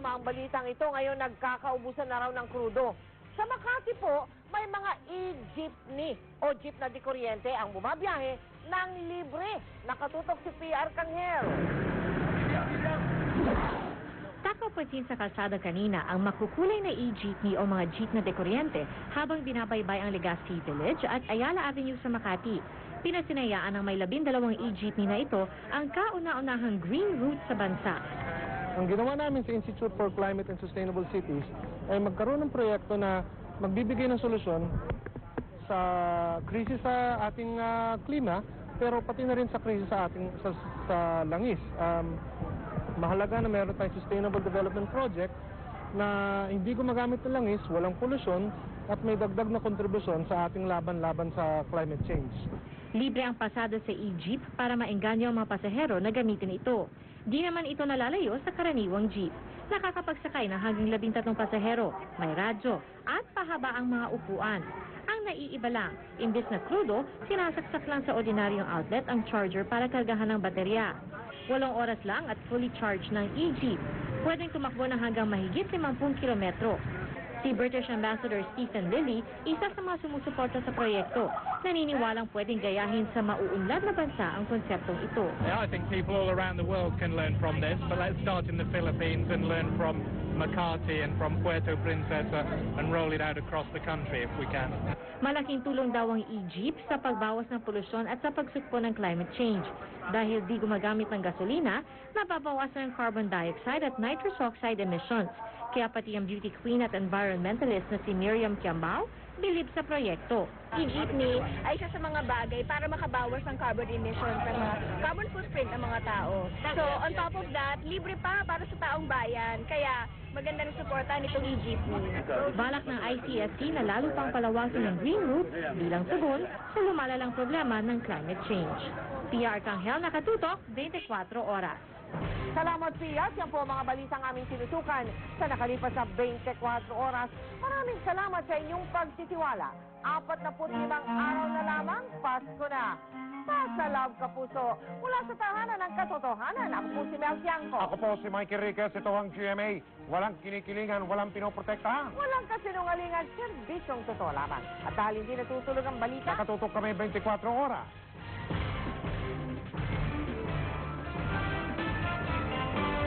Tama ang balitang ito, ngayon nagkakaubusan na raw ng krudo. Sa Makati po, may mga e-jeepney o jeep na di kuryente ang bumabiyahe ng libre. Nakatutok si PR Kanghel. Takaw pansin sa kalsada kanina ang makukulay na e-jeepney o mga jeep na dekuryente habang binabaybay ang Legazpi Village at Ayala Avenue sa Makati. Pinasinayaan ng may 12 e-jeepney na ito ang kauna-unahang green route sa bansa. Ang ginawa namin sa Institute for Climate and Sustainable Cities ay magkaroon ng proyekto na magbibigay ng solusyon sa krisis sa ating klima, pero pati na rin sa krisis sa ating sa langis. Mahalaga na meron tayong Sustainable Development Project na hindi gumagamit ng langis, walang polusyon, at may dagdag na kontribusyon sa ating laban sa climate change. Libre ang pasada sa e-jeep para maengganyo ang mga pasahero na gamitin ito. Di naman ito nalalayo sa karaniwang jeep. Nakakapagsakay ng hanggang 13 pasahero, may radyo, at pahaba ang mga upuan. Ang naiiba lang, imbis na krudo, sinasaksak lang sa ordinaryong outlet ang charger para kargahan ng baterya. 8 oras lang at fully charged ng e-jeep. Pwedeng tumakbo ng hanggang mahigit 50 kilometro. Si British Ambassador Stephen Lilly, isa sa mga sumusuporta sa proyekto, naniniwalang pwedeng gayahin sa mauunlad na bansa ang konseptong ito. Yeah, I think people all around the world can learn from this, but let's start in the Philippines and learn from Makati and from Puerto Princesa and roll it out across the country if we can. Malaking tulong daw ang e-jeep sa pagbawas ng polusyon at sa pagsugpo ng climate change. Dahil di gumagamit ng gasolina, nababawasan ang carbon dioxide at nitrous oxide emissions. Kaya pati ang beauty queen at environmentalist na si Miriam Kiambao, bilib sa proyekto. E-jeepney ay isa sa mga bagay para makabawas ng carbon emissions, ng mga carbon footprint ng mga tao. So, on top of that, libre pa para sa taong bayan. Kaya, maganda ng suportahan itong e-jeepney. Balak ng ICSC na lalo pang palawasin ng green route bilang tugon sa lumalalang problema ng climate change. PR Kanghel, nakatutok, 24 oras. Salamat, Pia. Yan po ang mga balitang aming sinusukan sa nakalipas na 24 oras. Maraming salamat sa inyong pagtitiwala. 45 araw na lamang, Pasko na. Pasalab ka puso. Mula sa tahanan ng katotohanan, ako po si Mel Tiangco. Ako po si Mikey Riquez, ito ang GMA. Walang kinikilingan, walang pinoprotektahan. Walang kasinungalingan, serbisyong totoo lamang. At dahil hindi natutulog ang balita, Nakatutok kami 24 oras.